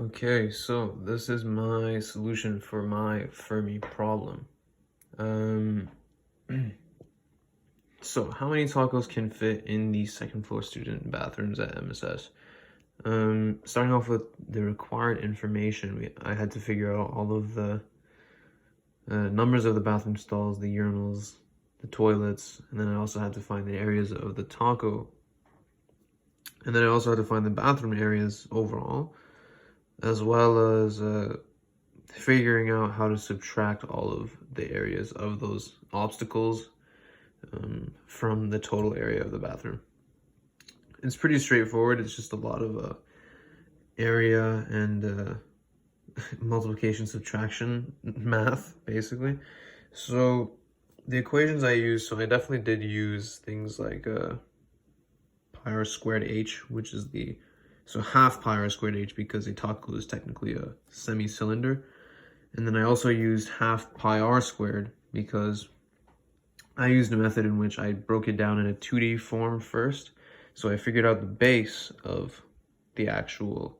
Okay, so this is my solution for my Fermi problem. Um, so how many tacos can fit in the second floor student bathrooms at MSS? Starting off with the required information, I had to figure out all of the numbers of the bathroom stalls, the urinals, the toilets, and then I also had to find the areas of the taco. And then I also had to find the bathroom areas overall, as well as figuring out how to subtract all of the areas of those obstacles from the total area of the bathroom. It's pretty straightforward. It's just a lot of area and multiplication, subtraction math, basically. So the equations I used, so I definitely did use things like pi r squared h, which is so half pi r squared h, because a taco is technically a semi-cylinder. And then I also used half pi r squared because I used a method in which I broke it down in a 2D form first. So I figured out the base of the actual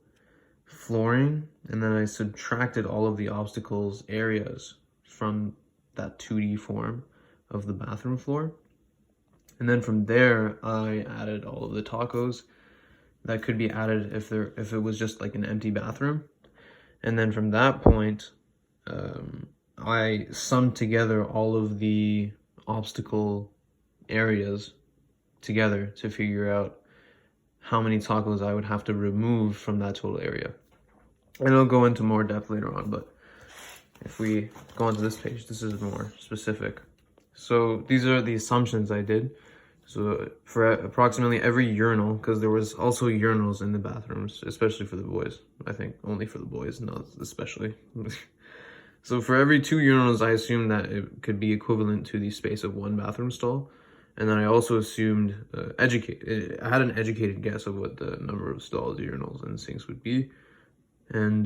flooring, and then I subtracted all of the obstacles areas from that 2D form of the bathroom floor. And then from there, I added all of the tacos that could be added if it was just like an empty bathroom. And then from that point, I summed together all of the obstacle areas together to figure out how many tacos I would have to remove from that total area. And I'll go into more depth later on, but if we go onto this page, this is more specific. So these are the assumptions I did. So for approximately every urinal, because there was also urinals in the bathrooms, especially for the boys. I think only for the boys, not especially. So for every 2 urinals, I assumed that it could be equivalent to the space of 1 bathroom stall. And then I also assumed, I had an educated guess of what the number of stalls, urinals, and sinks would be. And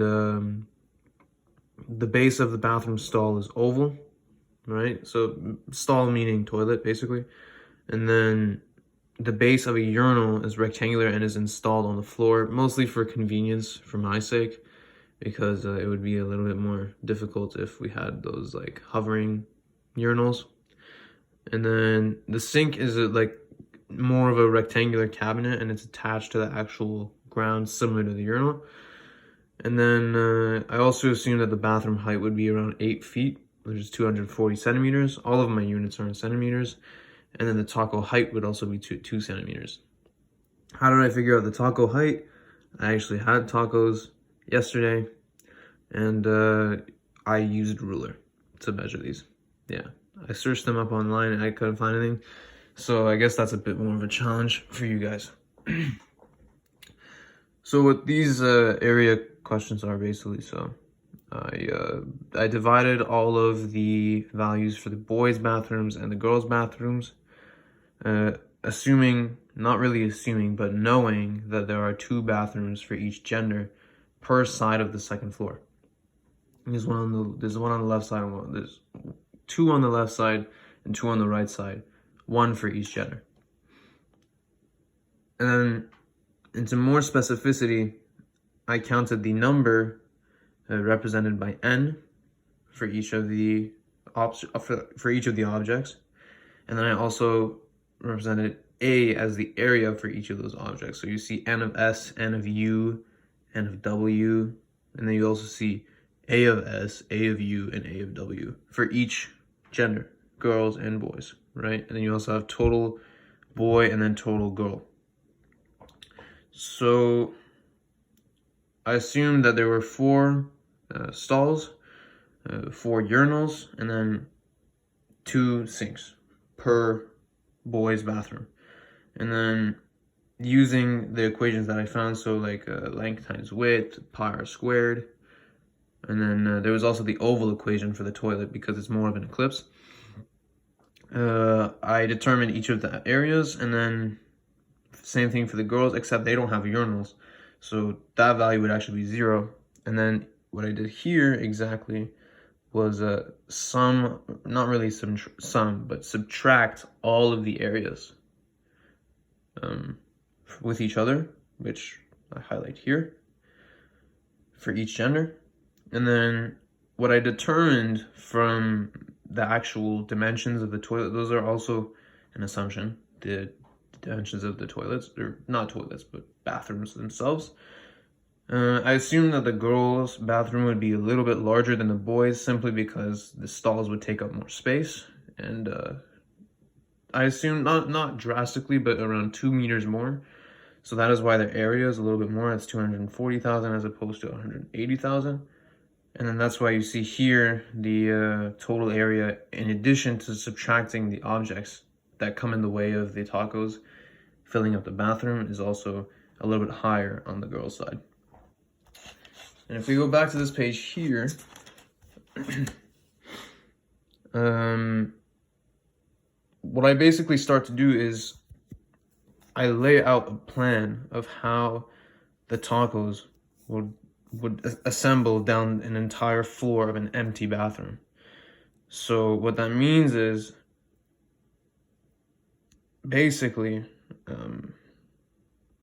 the base of the bathroom stall is oval, right? So stall meaning toilet, basically. And then the base of a urinal is rectangular and is installed on the floor, mostly for convenience, for my sake, because it would be a little bit more difficult if we had those like hovering urinals. And then the sink is like more of a rectangular cabinet, and it's attached to the actual ground, similar to the urinal. And then I also assumed that the bathroom height would be around 8 feet, which is 240 centimeters. All of my units are in centimeters. And then the taco height would also be 2 centimeters. How did I figure out the taco height? I actually had tacos yesterday, and I used ruler to measure these. Yeah, I searched them up online and I couldn't find anything. So I guess that's a bit more of a challenge for you guys. So what these area questions are basically, so I divided all of the values for the boys' bathrooms and the girls' bathrooms, assuming, not really assuming, but knowing that there are 2 bathrooms for each gender per side of the second floor. There's one on the left side, and there's 2 on the left side and 2 on the right side, 1 for each gender. And then into more specificity, I counted the number represented by n for each of the objects, and then I also represented a as the area for each of those objects. So you see n of s, n of u, n of w, and then you also see a of s, a of u, and a of w for each gender, girls and boys, right? And then you also have total boy and then total girl. So I assumed that there were 4 stalls, 4 urinals, and then 2 sinks per boys' bathroom. And then using the equations that I found, so like length times width, pi r squared, and then there was also the oval equation for the toilet because it's more of an ellipse. I determined each of the areas, and then same thing for the girls, except they don't have urinals. So that value would actually be 0. And then what I did here exactly was sum, not really sum, but subtract all of the areas with each other, which I highlight here, for each gender. And then what I determined from the actual dimensions of the toilet, those are also an assumption, the dimensions of the toilets, or not toilets, but bathrooms themselves. I assumed that the girls' bathroom would be a little bit larger than the boys' simply because the stalls would take up more space. And I assumed not drastically, but around 2 meters more. So that is why the area is a little bit more. It's 240,000 as opposed to 180,000. And then that's why you see here the total area, in addition to subtracting the objects that come in the way of the tacos filling up the bathroom, is also a little bit higher on the girls' side. And if we go back to this page here, what I basically start to do is I lay out a plan of how the tacos would assemble down an entire floor of an empty bathroom. So what that means is basically